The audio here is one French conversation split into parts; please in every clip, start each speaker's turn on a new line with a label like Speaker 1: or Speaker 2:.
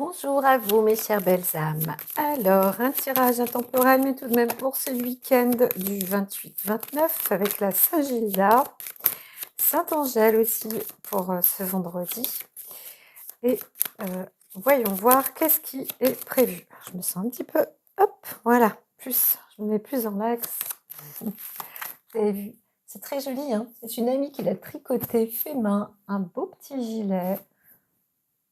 Speaker 1: Bonjour à vous mes chères belles âmes. Alors, un tirage intemporel, mais tout de même pour ce week-end du 28-29 avec la Saint-Gilda, Saint-Angèle aussi pour ce vendredi. Et voyons voir qu'est-ce qui est prévu. Je me sens un petit peu, hop, voilà, plus, je me mets plus en l'axe. Vous avez vu, c'est très joli, hein. C'est une amie qui l'a tricoté fait main, un beau petit gilet.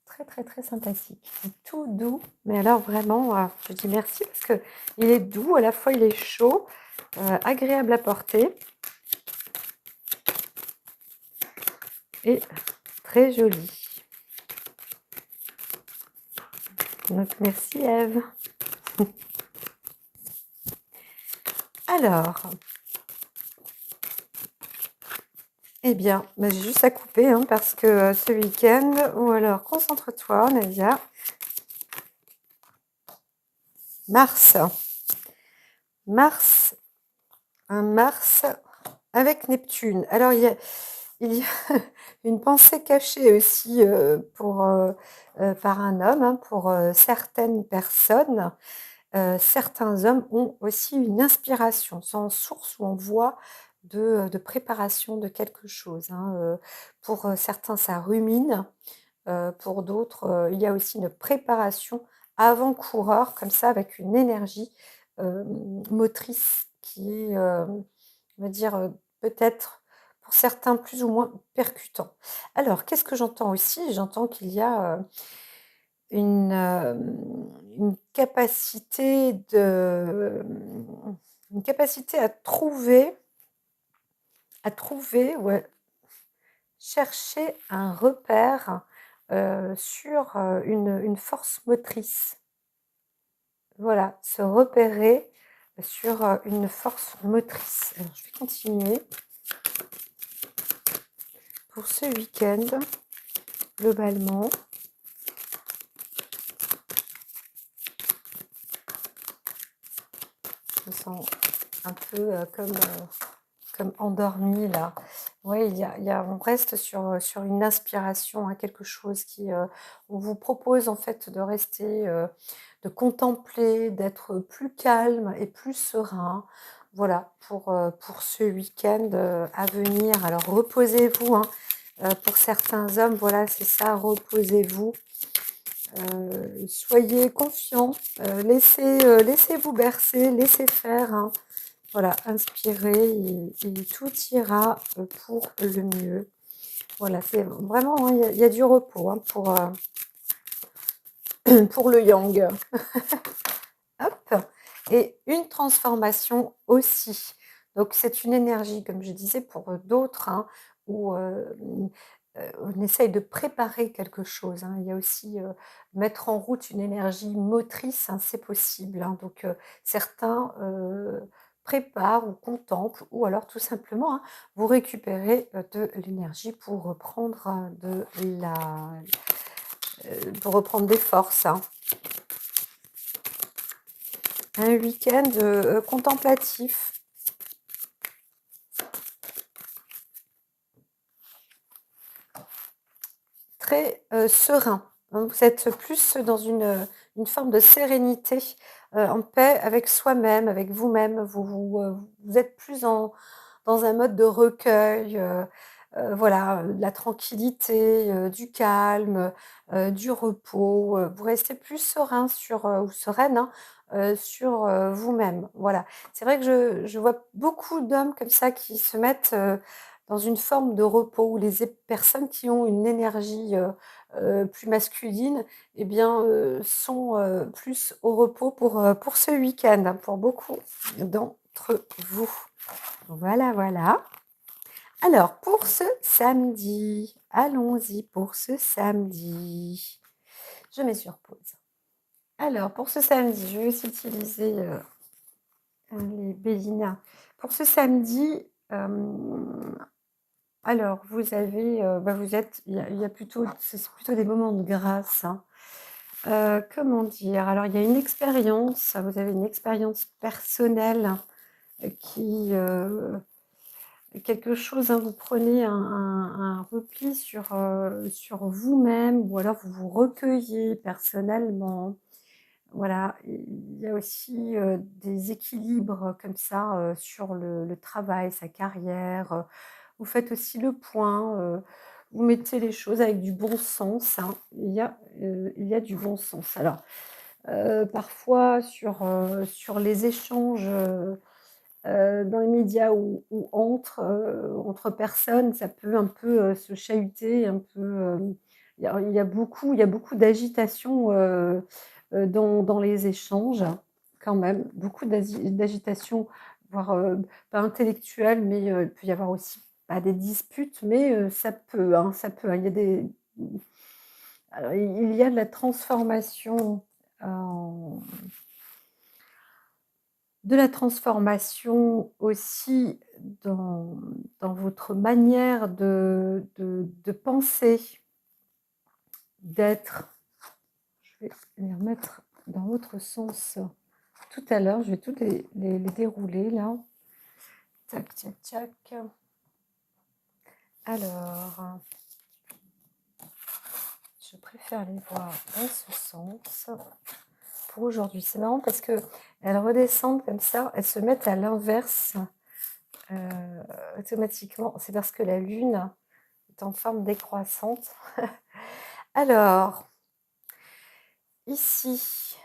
Speaker 1: Très, très, très sympathique. Tout doux, mais alors vraiment, je dis merci parce que il est doux, à la fois il est chaud, agréable à porter et très joli. Donc merci Ève. Alors, eh bien, bah, j'ai juste à couper hein, parce que ce week-end, ou alors concentre-toi Nadia. Mars. Mars, un Mars avec Neptune. Alors, il y a une pensée cachée aussi par un homme, hein, pour certaines personnes. Certains hommes ont aussi une inspiration, sans source ou en voie de préparation de quelque chose. Hein. Pour certains, ça rumine. Pour d'autres, il y a aussi une préparation avant-coureur, comme ça, avec une énergie motrice qui est, on va dire, peut-être pour certains plus ou moins percutant. Alors, qu'est-ce que j'entends aussi? J'entends qu'il y a une capacité une capacité ouais, chercher un repère sur une force motrice. Voilà, se repérer sur une force motrice. Alors, je vais continuer. Pour ce week-end, globalement, je me sens un peu comme endormie là. Oui, on reste sur une inspiration, hein, quelque chose qui, on vous propose en fait de rester, de contempler, d'être plus calme et plus serein. Voilà, pour ce week-end à venir. Alors reposez-vous, hein. Pour certains hommes, voilà, c'est ça, reposez-vous. Soyez confiants, laissez-vous bercer, laissez faire, hein. Voilà, inspirez et tout ira pour le mieux. Voilà, c'est vraiment, hein, il y a du repos hein, pour le yang. Hop. Et une transformation aussi. Donc, c'est une énergie, comme je disais, pour d'autres, hein, où on essaye de préparer quelque chose. Hein. Il y a aussi mettre en route une énergie motrice, hein, c'est possible. Hein. Donc, certains préparent ou contemplent, ou alors tout simplement, hein, vous récupérez de l'énergie pour reprendre pour reprendre des forces. Hein. Un week-end contemplatif. Très serein. Hein. Vous êtes plus dans une forme de sérénité, en paix avec soi-même, avec vous-même. Vous êtes plus dans un mode de recueil, voilà, de la tranquillité, du calme, du repos. Vous restez plus serein ou sereine, hein, sur vous-même. Voilà. C'est vrai que je vois beaucoup d'hommes comme ça qui se mettent dans une forme de repos, où personnes qui ont une énergie plus masculine, eh bien, sont plus au repos pour ce week-end, hein, pour beaucoup d'entre vous. Voilà, voilà. Alors, pour ce samedi, allons-y pour ce samedi. Je mets sur pause. Alors, pour ce samedi, je vais aussi utiliser les Bellina. Pour ce samedi, alors vous avez, il y a plutôt, c'est plutôt des moments de grâce. Hein. Comment dire? Alors, il y a une expérience, vous avez une expérience personnelle qui quelque chose, hein, vous prenez un repli sur vous-même ou alors vous vous recueillez personnellement. Voilà, il y a aussi, des équilibres comme ça, sur le travail, sa carrière, vous faites aussi le point, vous mettez les choses avec du bon sens, hein. Il y a du bon sens. Alors, parfois sur les échanges, dans les médias ou entre personnes, ça peut un peu, se chahuter, un peu, il y a beaucoup d'agitation, dans les échanges, quand même. Beaucoup d'agitation, voire, pas intellectuelle, mais, il peut y avoir aussi, pas des disputes, mais, ça peut, hein, ça peut, hein. Il y a des alors il y a de la transformation, en de la transformation aussi dans votre manière de penser, d'être. Je vais les remettre dans l'autre sens tout à l'heure. Je vais toutes les dérouler là. Tac, tac, tac. Alors, je préfère les voir dans ce sens pour aujourd'hui. C'est marrant parce qu'elles redescendent comme ça, elles se mettent à l'inverse, automatiquement. C'est parce que la lune est en forme décroissante. Alors, ici,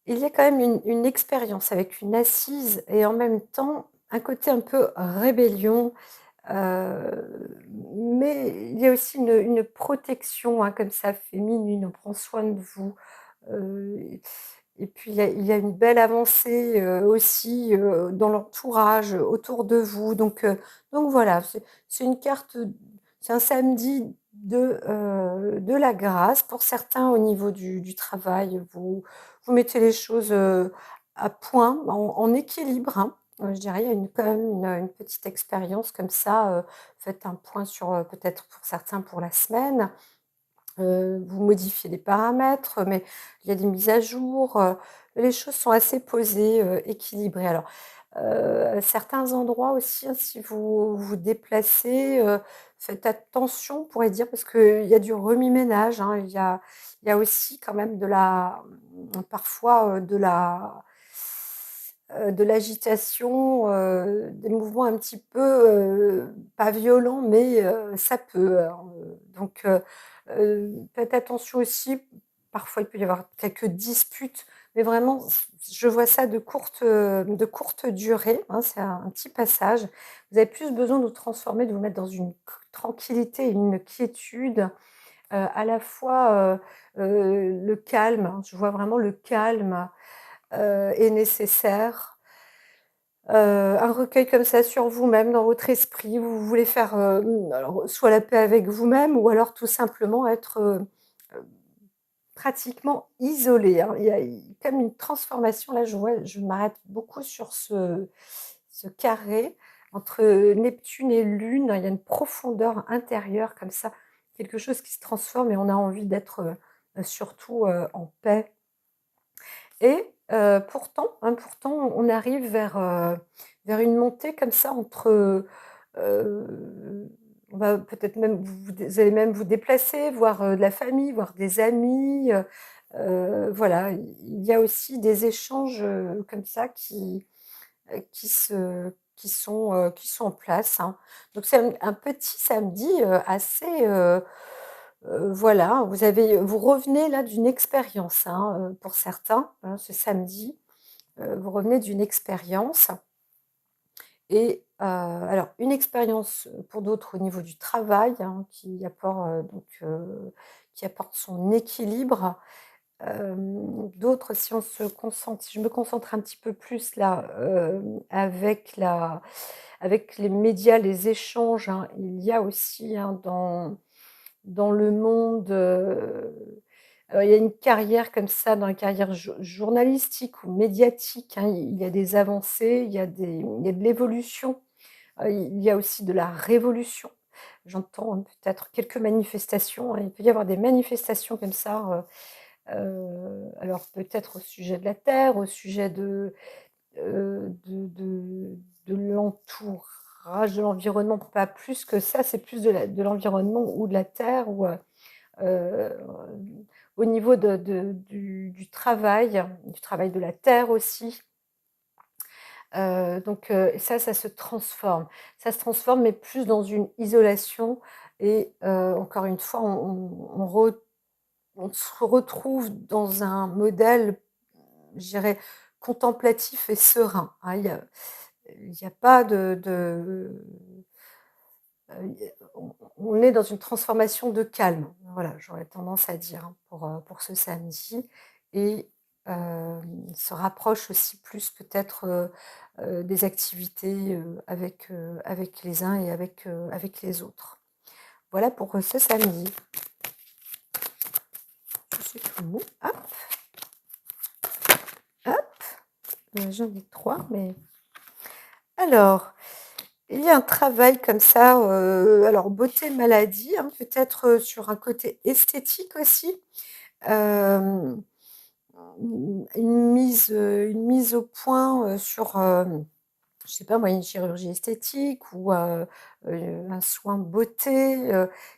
Speaker 1: il y a quand même une expérience avec une assise et en même temps un côté un peu rébellion, mais il y a aussi une protection, hein, comme ça féminine, on prend soin de vous, heu et puis il y a une belle avancée, aussi, dans l'entourage, autour de vous donc voilà, c'est une carte, c'est un samedi de la grâce. Pour certains au niveau du travail, vous mettez les choses, à point, en équilibre, hein. Je dirais, il y a quand même une petite expérience comme ça, faites un point sur, peut-être pour certains pour la semaine. Vous modifiez les paramètres, mais il y a des mises à jour, les choses sont assez posées, équilibrées. Alors, à certains endroits aussi, hein, si vous vous déplacez, faites attention, on pourrait dire, parce qu'il y a du remue-ménage, hein. Il y a aussi quand même parfois, de l'agitation, des mouvements un petit peu, pas violents, mais ça peut, hein, faites attention aussi, parfois il peut y avoir quelques disputes, mais vraiment je vois ça de courte durée, hein, c'est un petit passage. Vous avez plus besoin de vous transformer, de vous mettre dans une tranquillité et une quiétude, à la fois, le calme, hein, je vois vraiment le calme, est nécessaire. Un recueil comme ça sur vous-même, dans votre esprit, vous voulez faire, alors soit la paix avec vous-même ou alors tout simplement être, heu, pratiquement isolé, hein. Il y a comme une transformation là, je m'arrête beaucoup sur ce carré entre Neptune et Lune. Il y a une profondeur intérieure comme ça, quelque chose qui se transforme et on a envie d'être, surtout, en paix. Et pourtant on arrive vers une montée comme ça entre, on va peut-être même vous allez même vous déplacer, voir, de la famille, voir des amis, voilà. Il y a aussi des échanges, comme ça qui sont en place, hein. Donc c'est un petit samedi, assez, voilà, vous revenez là d'une expérience, hein, pour certains, hein, ce samedi, vous revenez d'une expérience et alors une expérience, pour d'autres au niveau du travail, hein, qui apporte son équilibre. D'autres si je me concentre un petit peu plus là, avec les médias, les échanges, hein, il y a aussi, hein, dans le monde, il y a une carrière comme ça, dans la carrière journalistique ou médiatique, hein, il y a des avancées, il y a de l'évolution, il y a aussi de la révolution. J'entends, hein, peut-être quelques manifestations, hein, il peut y avoir des manifestations comme ça, alors peut-être au sujet de la terre, au sujet de l'entourage, de l'environnement, pas plus que ça, c'est plus de l'environnement ou de la terre ou, heu, au niveau du travail de la terre aussi. Donc ça se transforme. Ça se transforme, mais plus dans une isolation et encore une fois, on se retrouve dans un modèle, je dirais, contemplatif et serein, hein. Il y a pas on est dans une transformation de calme. Voilà, j'aurais tendance à dire, hein, pour ce samedi et se rapproche aussi plus peut-être, des activités, avec les uns et avec les autres. Voilà pour, ce samedi. Je suis tout mou. Hop, hop, j'en ai 3 mais alors, il y a un travail comme ça, alors beauté maladie, hein, peut-être, sur un côté esthétique aussi. Hem, une mise au point, sur, je sais pas moi, une chirurgie esthétique ou, un soin beauté,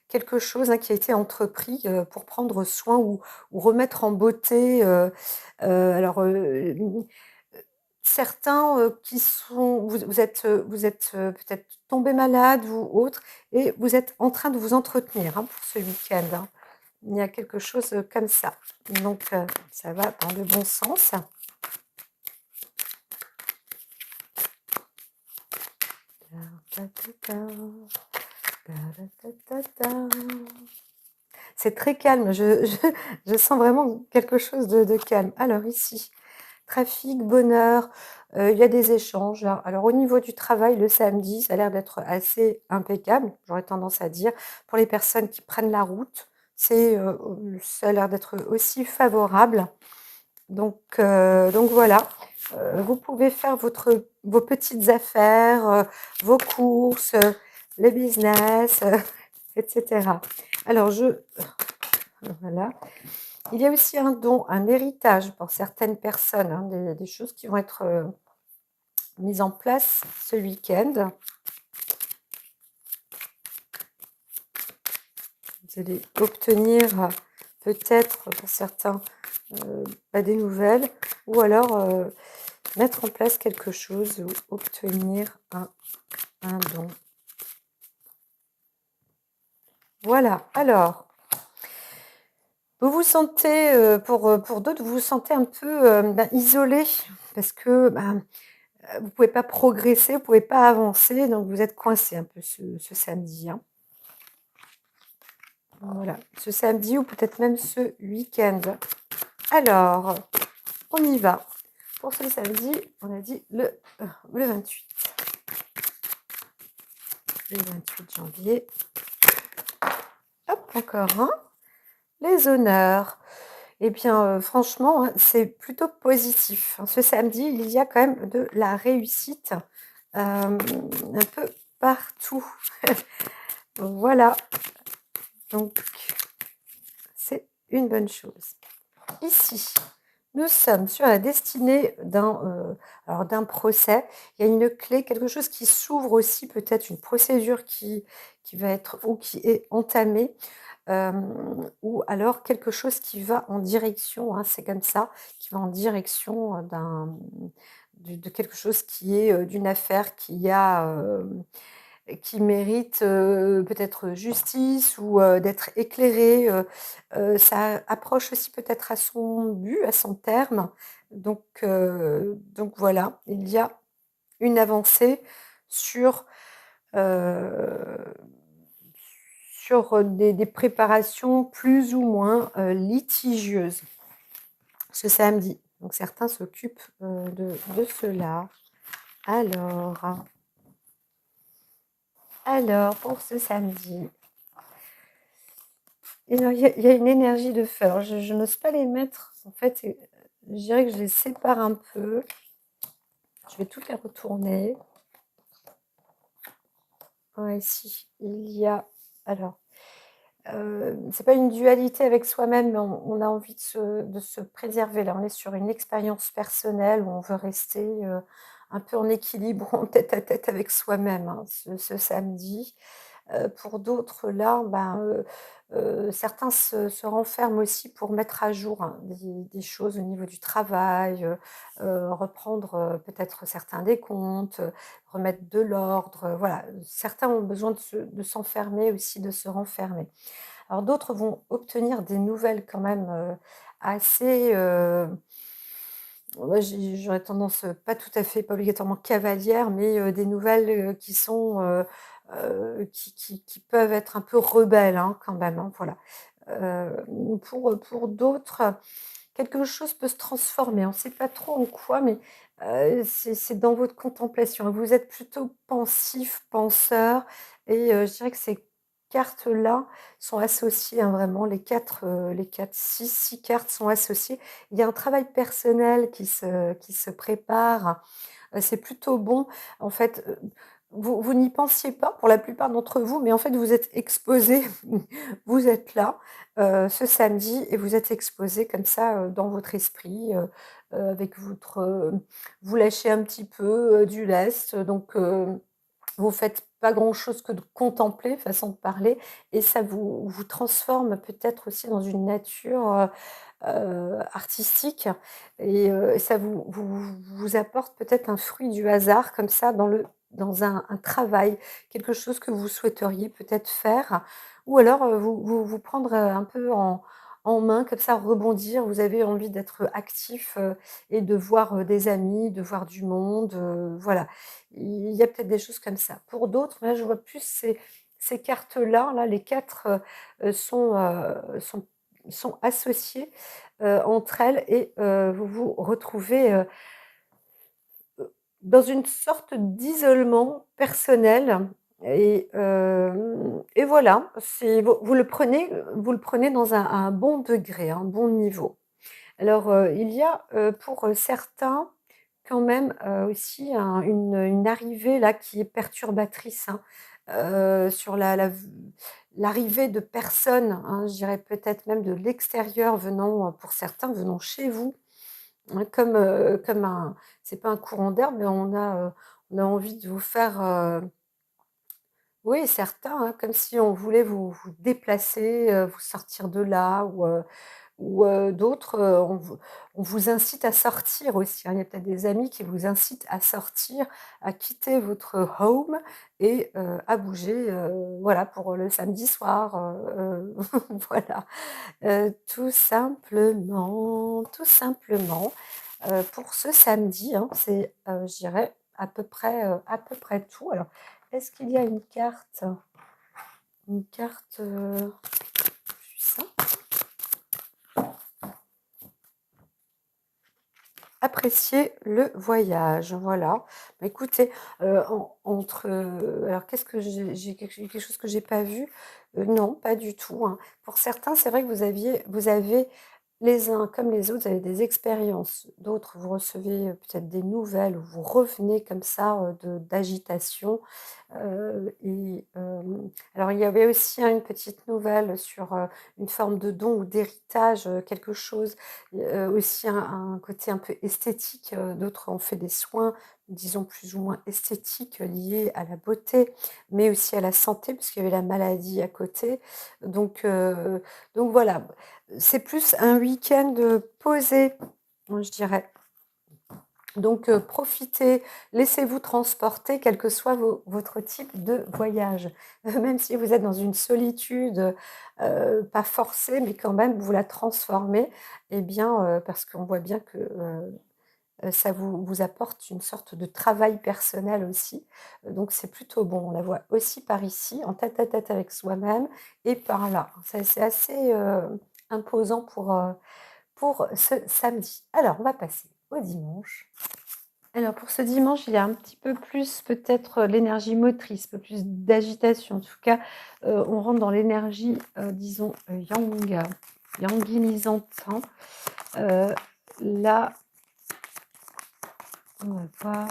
Speaker 1: quelque chose, hein, qui a été entrepris, pour prendre soin ou remettre en beauté, alors, certains, qui sont vous êtes, peut-être tombés malades ou autre et vous êtes en train de vous entretenir, hein, pour ce week-end, hein. Il y a quelque chose, comme ça. Donc, ça va dans le bon sens. Ta ta ta ta, ta ta ta ta. C'est très calme, je sens vraiment quelque chose de calme. Alors ici, trafic, bonheur, il y a des échanges, hein. Alors au niveau du travail, le samedi, ça a l'air d'être assez impeccable, j'aurais tendance à dire. Pour les personnes qui prennent la route, ça a l'air d'être aussi favorable. Donc voilà, vous pouvez faire vos petites affaires, vos courses, le business, et cetera. Alors voilà. Il y a aussi un don, un héritage pour certaines personnes, hein, des choses qui vont être, mises en place ce week-end. Vous allez obtenir, peut-être pour certains, des nouvelles ou alors, mettre en place quelque chose ou obtenir un don. Voilà, alors, vous vous sentez, pour d'autres, vous vous sentez un peu, isolés parce que, vous pouvez pas progresser, vous pouvez pas avancer, donc vous êtes coincés un peu ce samedi, hein. Voilà, ce samedi ou peut-être même ce week-end. Alors, on y va. Pour ce samedi, on a dit le 28. Le 28 janvier. Hop, encore un. Les honneurs. Eh bien, franchement, hein, c'est plutôt positif, hein. Ce samedi, il y a quand même de la réussite, un peu partout. Voilà, donc c'est une bonne chose. Ici, nous sommes sur la destinée d'un procès. Il y a une clé, quelque chose qui s'ouvre aussi, peut-être une procédure qui va être ou qui est entamée, ou alors quelque chose qui va en direction, hein, c'est comme ça, qui va en direction, de quelque chose qui est, d'une affaire qui mérite, peut-être justice ou, d'être éclairé, ça approche aussi peut-être à son but, à son terme. Donc voilà, il y a une avancée sur, heu, sur des préparations plus ou moins, litigieuses ce samedi. Donc certains s'occupent, de cela. Alors alors pour ce samedi. Et non, il y a une énergie de feu. Alors je n'ose pas les mettre, en fait, je dirais que je les sépare un peu. Je vais toutes les retourner. Ouais, ici, il y a alors, c'est pas une dualité avec soi-même, mais on a envie de se préserver. Là, on est sur une expérience personnelle où on veut rester, un peu en équilibre, en tête à tête avec soi-même, hein, ce samedi. Pour d'autres, là, ben, certains se renferment aussi pour mettre à jour, hein, des choses au niveau du travail, reprendre, peut-être certains décomptes, remettre de l'ordre, voilà. Certains ont besoin de s'enfermer aussi, de se renfermer. Alors d'autres vont obtenir des nouvelles quand même, assez, ouais, j'aurais tendance, pas tout à fait, pas obligatoirement cavalière, mais des nouvelles, qui sont, qui peuvent être un peu rebelles, hein, quand même, hein, voilà. Pour d'autres, quelque chose peut se transformer. On ne sait pas trop en quoi, mais c'est dans votre contemplation. Vous êtes plutôt pensif, penseur et je dirais que ces cartes-là sont associées, hein, vraiment les 4, 6 cartes sont associées. Il y a un travail personnel qui se prépare, c'est plutôt bon. En fait, vous n'y pensiez pas pour la plupart d'entre vous, mais en fait, vous êtes exposés, vous êtes là, ce samedi et vous êtes exposés comme ça, dans votre esprit, avec votre, vous lâchez un petit peu, du lest, donc vous faites pas grand-chose que de contempler, façon de parler et ça vous transforme peut-être aussi dans une nature, artistique et ça vous apporte peut-être un fruit du hasard comme ça dans un travail, quelque chose que vous souhaiteriez peut-être faire ou alors, vous prendre, un peu en main comme ça, rebondir. Vous avez envie d'être actif, et de voir, des amis, de voir du monde, voilà. Il y a peut-être des choses comme ça. Pour d'autres, là, je vois plus ces cartes-là, là, les 4 sont associées, entre elles et vous vous retrouvez, dans une sorte d'isolement personnel et voilà, c'est vous le prenez dans un bon degré, un bon niveau. Alors, il y a, pour, certains quand même, aussi une arrivée là qui est perturbatrice, hein, sur l'arrivée de personnes, hein, je dirais peut-être même de l'extérieur venant, pour certains venant chez vous, hein, comme un c'est pas un courant d'air, mais on a envie de vous faire, oui certains, hein, comme si on voulait vous déplacer, vous sortir de là ou d'autres, on vous incite à sortir aussi, hein. Il y a peut-être des amis qui vous incitent à sortir, à quitter votre home et à bouger, voilà, pour le samedi soir, voilà, tout simplement, pour ce samedi, hein, c'est, je dirais à peu près tout. Alors, est-ce qu'il y a une carte, apprécier le voyage, voilà. Bah, écoutez, entre, alors qu'est-ce que j'ai quelque chose que j'ai pas vu? Non, pas du tout, hein. Pour certains, c'est vrai que vous avez les uns comme les autres, vous avez des expériences. D'autres, vous recevez, peut-être des nouvelles ou vous revenez comme ça, de d'agitation, et alors il y avait aussi, hein, une petite nouvelle sur, une forme de don ou d'héritage, quelque chose, aussi un côté un peu esthétique, d'autres ont fait des soins, disons plus ou moins esthétiques, liés à la beauté, mais aussi à la santé puisqu'il y avait la maladie à côté. Donc heu, donc voilà, c'est plus un week-end, posé, je dirais. Donc profitez, laissez-vous transporter quel que soit votre type de voyage. Même si vous êtes dans une solitude, pas forcée, mais quand même vous la transformez et bien, parce qu'on voit bien que, ça vous apporte une sorte de travail personnel aussi, donc c'est plutôt bon. On la voit aussi par ici, en tête à tête avec soi-même et par là. C'est assez, imposant pour ce samedi. Alors on va passer au dimanche. Alors pour ce dimanche, il y a un petit peu plus peut-être, l'énergie motrice, un peu plus d'agitation. En tout cas, on rentre dans l'énergie, disons, yanginisante, hein. Heu, Là, on va voir,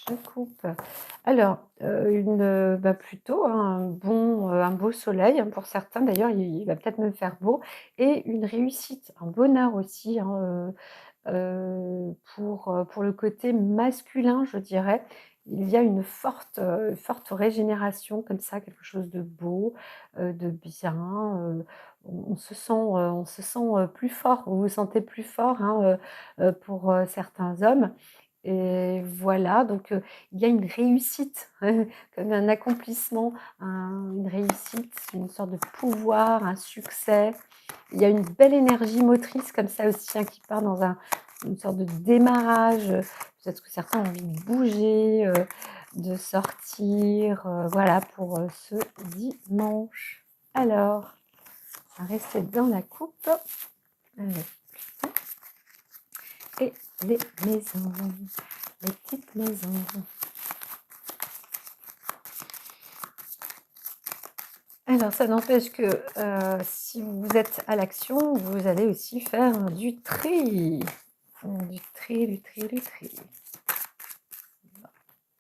Speaker 1: je coupe. Alors, plutôt un beau soleil, hein, pour certains d'ailleurs, il va peut-être me faire beau et une réussite, un bonheur aussi, pour le côté masculin, je dirais. Il y a une forte régénération comme ça, quelque chose de beau, de bien, on se sent, plus fort. Vous vous sentez plus fort, pour, certains hommes et voilà donc il y a une réussite, comme un accomplissement, une réussite, une sorte de pouvoir, un succès. Il y a une belle énergie motrice comme ça aussi, hein, qui part dans une sorte de démarrage, peut-être que certains ont envie de bouger, de sortir, voilà pour, ce dimanche. Alors, on va rester dans la coupe avec et les maisons, les petites maisons. Alors ça n'empêche que, si vous êtes à l'action, vous allez aussi faire du tri. Du tri, du tri, du tri.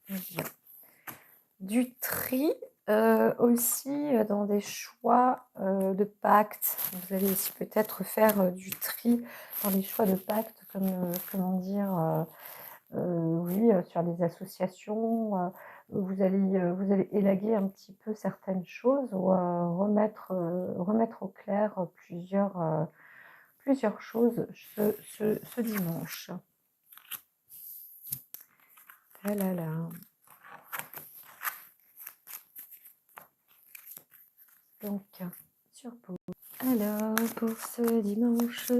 Speaker 1: Bien. Du tri, aussi, dans des choix, de pactes. Vous allez aussi peut-être faire, du tri dans les choix de pactes comme, comment dire? Oui, sur des associations, vous allez élaguer un petit peu certaines choses ou, remettre au clair, plusieurs choses ce dimanche. Ah là là. Donc sur pause. Alors pour ce dimanche,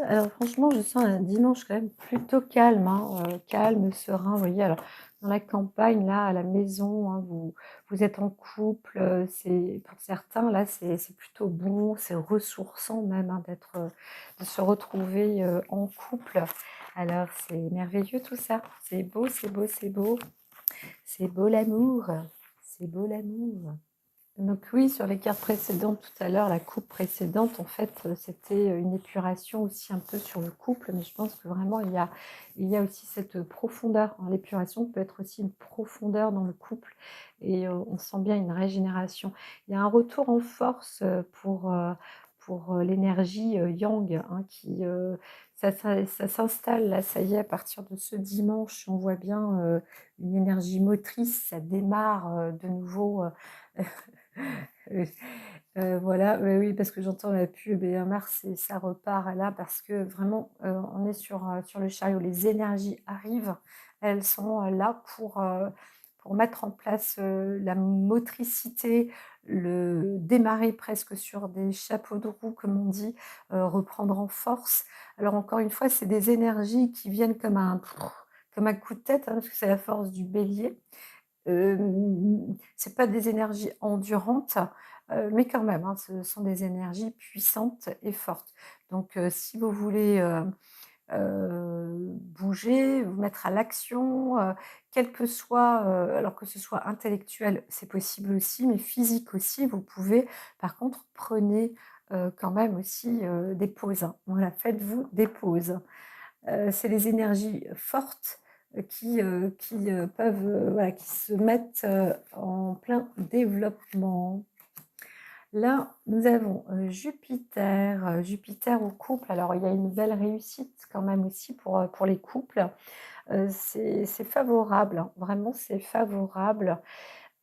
Speaker 1: alors franchement, je sens un dimanche quand même plutôt calme, calme, serein. Vous voyez, alors dans la campagne, là, à la maison, vous êtes en couple, c'est pour certains, là, c'est plutôt bon, c'est ressourçant même, de se retrouver, en couple. Alors c'est merveilleux tout ça. C'est beau, c'est beau, c'est beau. C'est beau l'amour, c'est beau l'amour. Donc oui, sur les cartes précédentes tout à l'heure, la coupe précédente, en fait, c'était une épuration aussi un peu sur le couple, mais je pense que vraiment il y a aussi cette profondeur, hein. L'épuration peut être aussi une profondeur dans le couple et on sent bien une régénération. Il y a un retour en force, pour l'énergie, yang, hein, ça s'installe là, ça y est, à partir de ce dimanche, on voit bien, une énergie motrice, ça démarre, de nouveau, Heu voilà, oui, oui, parce que j'entends la pub et mars et ça repart là parce que vraiment, on est sur le chariot. Les énergies arrivent, elles sont, là pour mettre en place, la motricité, le démarrer presque sur des chapeaux de roue comme on dit, reprendre en force. Alors encore une fois, c'est des énergies qui viennent comme un coup de tête, hein, parce que c'est la force du bélier. C'est pas des énergies endurantes, mais quand même, hein, ce sont des énergies puissantes et fortes. Donc, si vous voulez, bouger, vous mettre à l'action, quel que soit, alors que ce soit intellectuel, c'est possible aussi, mais physique aussi, vous pouvez. Par contre, prenez, quand même aussi, des pauses, hein. Voilà, faites-vous des pauses. C'est les énergies fortes, qui peuvent, voilà, qui se mettent, en plein développement. Là, nous avons, Jupiter au couple. Alors il y a une belle réussite quand même aussi pour les couples. C'est favorable, hein, vraiment c'est favorable,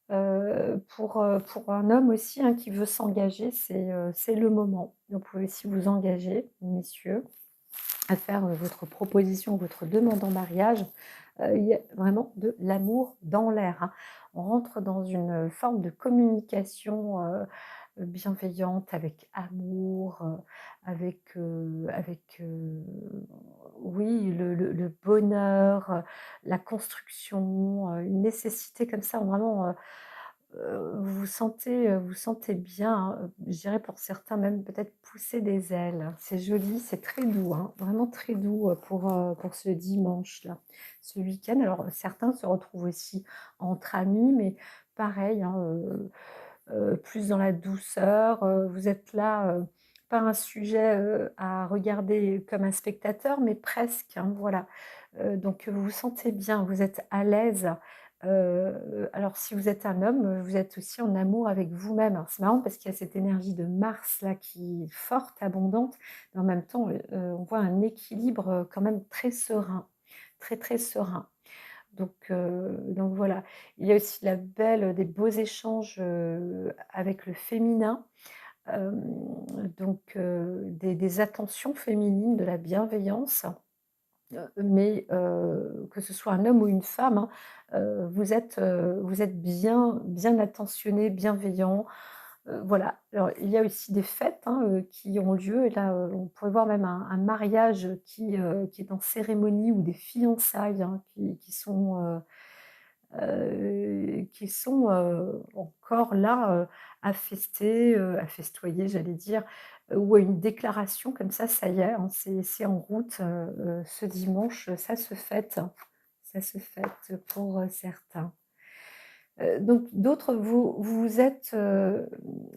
Speaker 1: pour un homme aussi, hein, qui veut s'engager, c'est le moment. Vous pouvez aussi vous engager, messieurs, à faire, votre proposition, votre demande en mariage, il y a vraiment de l'amour dans l'air, hein. On rentre dans une forme de communication, bienveillante avec amour, oui, le bonheur, la construction, une nécessité comme ça vraiment, vous sentez bien, hein, je dirais pour certains même peut-être pousser des ailes. C'est joli, c'est très doux, hein, vraiment très doux, pour ce dimanche-là, ce week-end. Alors certains se retrouvent aussi entre amis, mais pareil, hein, plus dans la douceur, vous êtes là, pas un sujet, à regarder comme un spectateur, mais presque, hein, voilà. Donc vous vous sentez bien, vous êtes à l'aise. Alors si vous êtes un homme, vous êtes aussi en amour avec vous-même. Alors c'est marrant parce qu'il y a cette énergie de Mars là qui est forte, abondante, mais en même temps, on voit un équilibre, quand même très serein, très, très serein. Donc voilà. Il y a aussi des beaux échanges, avec le féminin, hem, des attentions féminines, de la bienveillance, mais que ce soit un homme ou une femme, hein, vous êtes bien bien attentionné, bienveillant. Voilà. Alors il y a aussi des fêtes, hein, qui ont lieu et là, on pourrait voir même un mariage qui est en cérémonie ou des fiançailles, hein, qui sont, encore là, à fester, à festoyer, j'allais dire, ou à une déclaration comme ça y est, hein, c'est en route, ce dimanche, ça se fête pour, certains. Donc d'autres, vous êtes,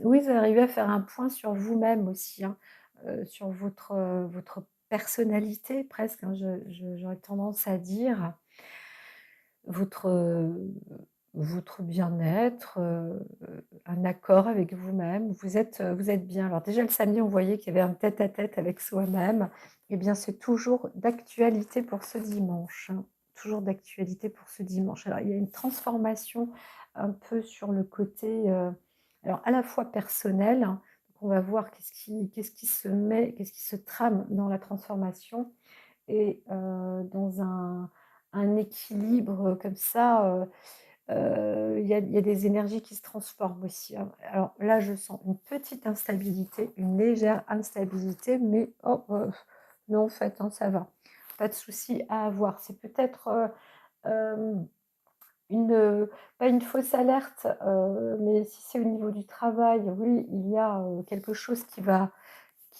Speaker 1: oui, vous arrivez à faire un point sur vous-même aussi, hein, sur votre personnalité presque, hein, j'aurais tendance à dire. Votre, votre bien-être, un accord avec vous-même, vous êtes bien. Alors déjà le samedi, on voyait qu'il y avait un tête-à-tête avec soi-même, et bien c'est toujours d'actualité pour ce dimanche, hein, toujours d'actualité pour ce dimanche. Alors il y a une transformation un peu sur le côté, alors à la fois personnel, hein, donc on va voir qu'est-ce qui se trame dans la transformation et dans un équilibre, comme ça, il y a des énergies qui se transforment aussi, hein. Alors là, je sens une petite instabilité, une légère instabilité, mais oh, non, en fait, hein, ça va. Pas de souci à avoir. C'est peut-être, hem, une, pas une fausse alerte, mais si c'est au niveau du travail, oui, il y a, quelque chose qui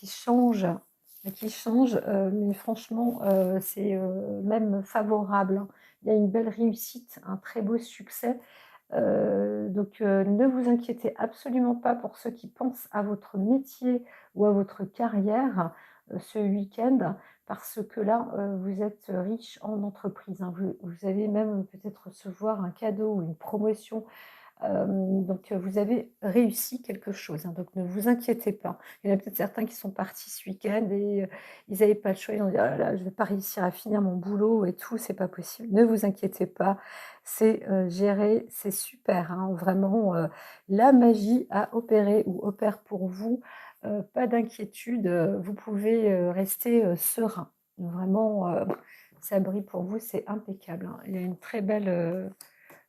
Speaker 1: change qui change, mais franchement, c'est, même favorable, hein. Il y a une belle réussite, un très beau succès, ne vous inquiétez absolument pas pour ceux qui pensent à votre métier ou à votre carrière, ce week-end, parce que là, vous êtes riche en entreprise, hein. Vous allez même peut-être recevoir un cadeau ou une promotion. Vous avez réussi quelque chose, hein, donc ne vous inquiétez pas. Il y en a peut-être certains qui sont partis ce week-end et ils n'avaient pas le choix, ils ont dit: «Oh là là, je vais pas réussir à finir mon boulot et tout, c'est pas possible». Ne vous inquiétez pas, c'est, géré, c'est super, hein, vraiment, la magie a opéré ou opère pour vous, pas d'inquiétude, vous pouvez, rester, serein. Vraiment, ça brille pour vous, c'est impeccable, hein. Il y a une très belle,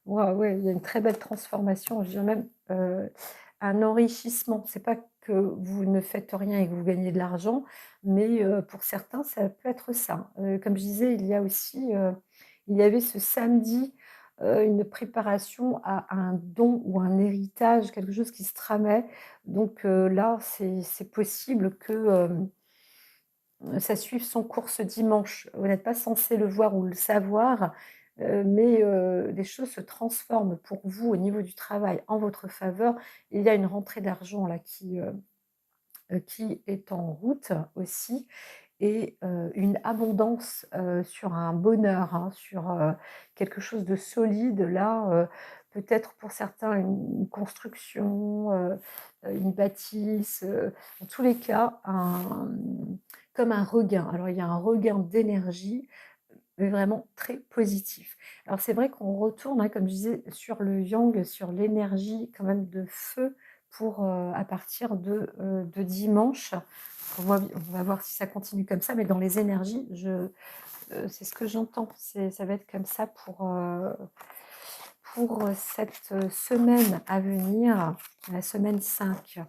Speaker 1: waouh, ouais, il y a une très belle transformation, je dirais même, un enrichissement. C'est pas que vous ne faites rien et que vous gagnez de l'argent, mais pour certains, ça peut être ça. Comme je disais, il y avait ce samedi, une préparation à un don ou un héritage, quelque chose qui se tramait. Là, c'est possible que, ça suive son cours ce dimanche. Vous n'êtes pas censé le voir ou le savoir, mais les choses se transforment pour vous au niveau du travail en votre faveur. Il y a une rentrée d'argent là qui est en route aussi et une abondance, sur un bonheur, hein, sur, quelque chose de solide là, peut-être pour certains une construction, une bâtisse, en tous les cas comme un regain. Alors il y a un regain d'énergie, mais vraiment très positif. Alors c'est vrai qu'on retourne, hein, comme je disais, sur le yang, sur l'énergie quand même de feu pour, à partir de dimanche. On va voir si ça continue comme ça, mais dans les énergies, c'est ce que j'entends. Ça va être comme ça pour, cette, semaine à venir, la semaine 5.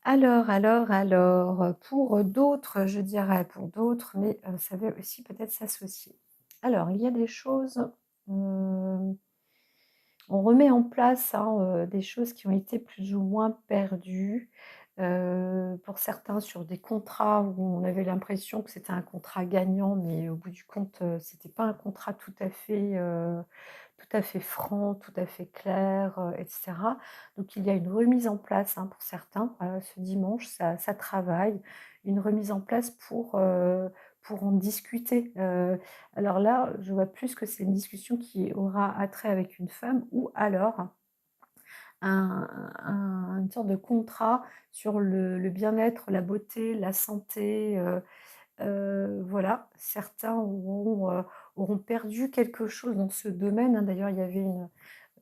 Speaker 1: Alors, pour d'autres, je dirais pour d'autres, mais ça va aussi peut-être s'associer. Alors, il y a des choses, hem, on remet en place, hein, des choses qui ont été plus ou moins perdues, pour certains sur des contrats où on avait l'impression que c'était un contrat gagnant, mais au bout du compte, c'était pas un contrat tout à fait franc, tout à fait clair, et cetera. Donc il y a une remise en place, hein, pour certains, ce dimanche, ça travaille. Une remise en place pour en discuter. Alors là, je vois plus que c'est une discussion qui aura attrait avec une femme ou alors une sorte de contrat sur le bien-être, la beauté, la santé, voilà. Certains auront perdu quelque chose dans ce domaine, hein. D'ailleurs, il y avait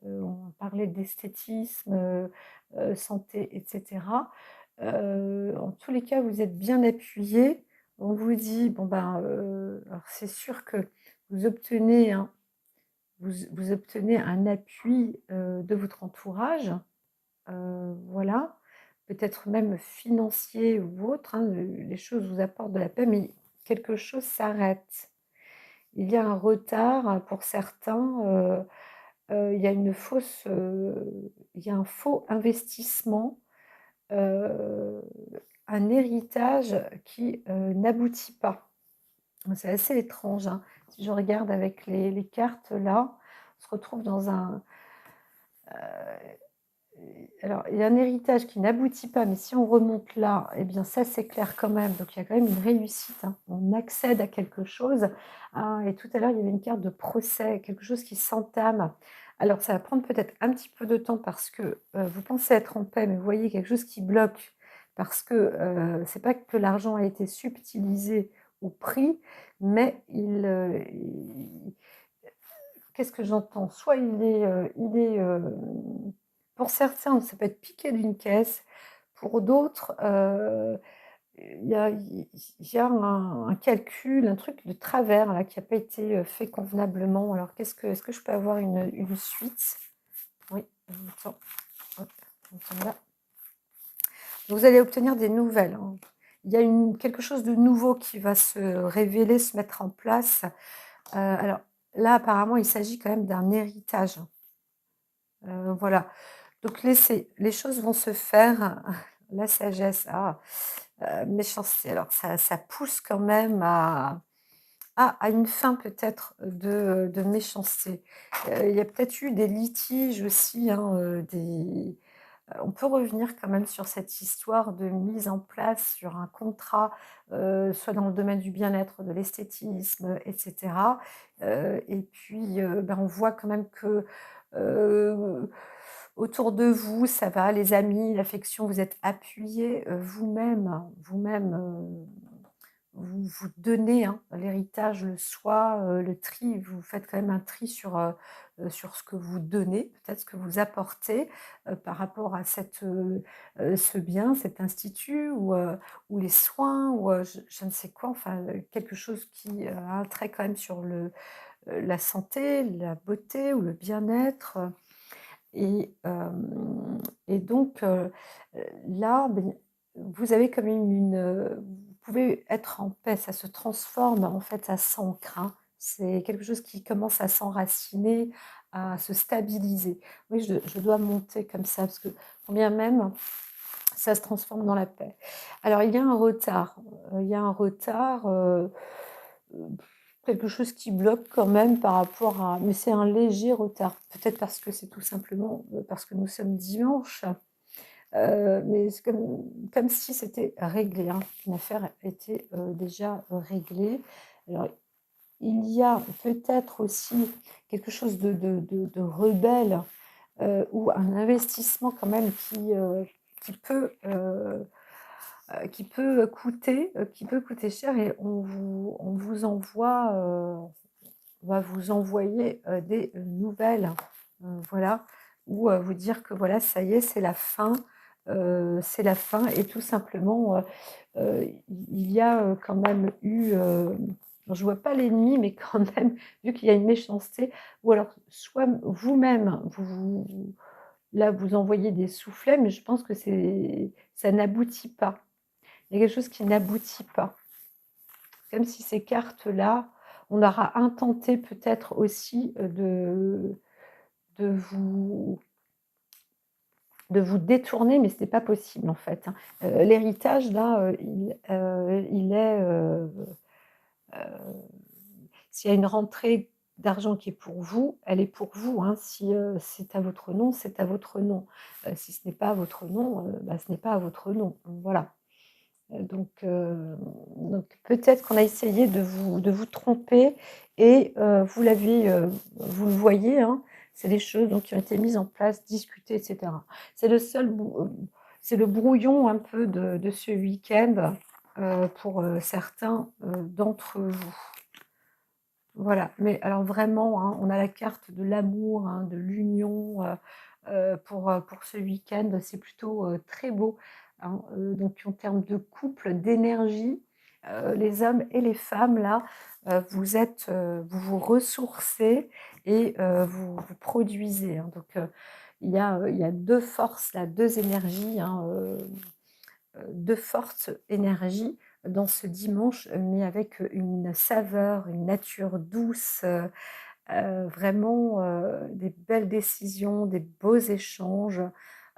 Speaker 1: on parlait d'esthétisme, santé et cetera. En tous les cas, vous êtes bien appuyés. On vous dit: «Bon ben, alors c'est sûr que vous obtenez un vous obtenez un appui, de votre entourage». Voilà, peut-être même financier ou autre, hein, les choses vous apportent de la paix, mais quelque chose s'arrête. Il y a un retard pour certains, il y a il y a un faux investissement, heu, un héritage qui, n'aboutit pas. C'est assez étrange, hein. Si je regarde avec les cartes là, on se retrouve dans alors, il y a un héritage qui n'aboutit pas, mais si on remonte là, eh bien ça c'est clair quand même, donc il y a quand même une réussite, hein. On accède à quelque chose, hein, et tout à l'heure, il y avait une carte de procès, quelque chose qui s'entame. Alors ça va prendre peut-être un petit peu de temps parce que, vous pensez être en paix, mais vous voyez quelque chose qui bloque parce que, c'est pas que l'argent a été subtilisé ou pris, mais qu'est-ce que j'entends? Soit pour certains, ça peut être piqué d'une caisse, pour d'autres, il y a un calcul, un truc de travers là qui a pas été, fait convenablement. Alors est-ce que je peux avoir une suite? Oui, j'entends, hop, j'entends là. Vous allez obtenir des nouvelles, hein. Il y a quelque chose de nouveau qui va se révéler, se mettre en place. Alors là, apparemment, il s'agit quand même d'un héritage. Voilà, donc les choses vont se faire. La sagesse, méchanceté, alors ça pousse quand même à une fin peut-être de méchanceté. Il y a peut-être eu des litiges aussi, hein, on peut revenir quand même sur cette histoire de mise en place sur un contrat, soit dans le domaine du bien-être, de l'esthétisme, et cetera. Et puis, ben, on voit quand même que, heu, autour de vous, ça va, les amis, l'affection, vous êtes appuyés, vous-même, vous vous donnez, hein, l'héritage, le soi, le tri, vous faites quand même un tri sur ce que vous donnez, peut-être ce que vous apportez, par rapport à ce bien, cet institut ou les soins ou je ne sais quoi, enfin, quelque chose qui, a un trait quand même sur la santé, la beauté ou le bien-être, et donc là, beh, vous avez quand même vous pouvez être en paix, ça se transforme, en fait, ça s'ancre, hein. C'est quelque chose qui commence à s'enraciner, à se stabiliser. Oui, je dois monter comme ça parce que quand bien même, ça se transforme dans la paix. Alors il y a un retard, il y a un retard, heu, quelque chose qui bloque quand même par rapport à mais c'est un léger retard. Peut-être parce que c'est tout simplement, parce que nous sommes dimanche, mais c'est comme si c'était réglé, hein, qu'une affaire était, déjà, réglée. Alors il y a peut-être aussi quelque chose de rebelle, ou un investissement quand même qui peut, qui peut coûter cher et on vous envoie, on va vous envoyer, des nouvelles, voilà, ou vous dire que voilà, ça y est, c'est la fin et tout simplement, il y a, quand même eu, alors je vois pas l'ennemi, mais quand même, vu qu'il y a une méchanceté ou alors soit vous-même, là, vous envoyez des soufflets, mais je pense que ça n'aboutit pas. Il y a quelque chose qui n'aboutit pas. Comme si ces cartes-là, on aura intenté peut-être aussi, de vous de vous détourner, mais ce n'est pas possible en fait, hein. L'héritage là, il est, heu, s'il y a une rentrée d'argent qui est pour vous, elle est pour vous, hein. Si, c'est à votre nom, c'est à votre nom. Si ce n'est pas à votre nom, bah, ce n'est pas à votre nom. Voilà. Donc peut-être qu'on a essayé de vous tromper et vous le voyez, hein, c'est des choses donc qui ont été mises en place, discutées et cetera. C'est le seul c'est le brouillon un peu de ce week-end, pour, certains, d'entre vous. Voilà, mais alors vraiment, hein, on a la carte de l'amour, hein, de l'union, pour ce week-end. C'est plutôt, très beau, hein, donc en termes de couple, d'énergie, les hommes et les femmes là, vous vous ressourcez et vous produisez, hein, donc il y a 2 forces là, 2 énergies, hein, 2 fortes énergies dans ce dimanche, mais avec, une saveur, une nature douce, vraiment, des belles décisions, des beaux échanges,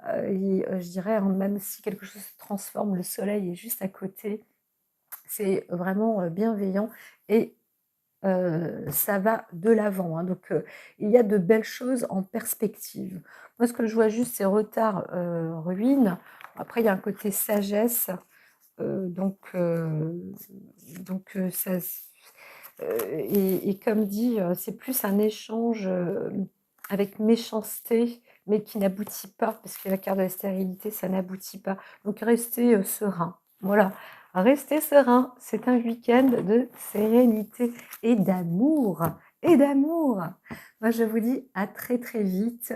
Speaker 1: et je dirais, hein, même si quelque chose se transforme, le soleil est juste à côté. C'est vraiment, bienveillant et ça va de l'avant, hein, donc il y a de belles choses en perspective. Moi, ce que je vois juste, c'est retard, ruine. Après, il y a un côté sagesse. Heu, donc heu ça s et comme dit, c'est plus un échange, avec méchanceté, mais qui n'aboutit pas, parce que la carte de la stérilité, ça n'aboutit pas. Donc restez, serein. Voilà, restez serein, c'est un week-end de sérénité et d'amour et d'amour. Moi, je vous dis à très, très vite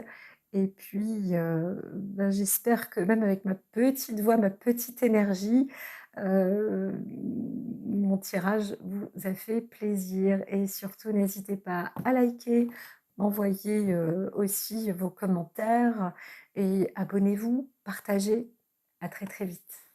Speaker 1: et puis, ben, j'espère que même avec ma petite voix, ma petite énergie, mon tirage vous a fait plaisir et surtout n'hésitez pas à liker, m'envoyer, aussi vos commentaires et abonnez-vous, partagez. À très, très vite.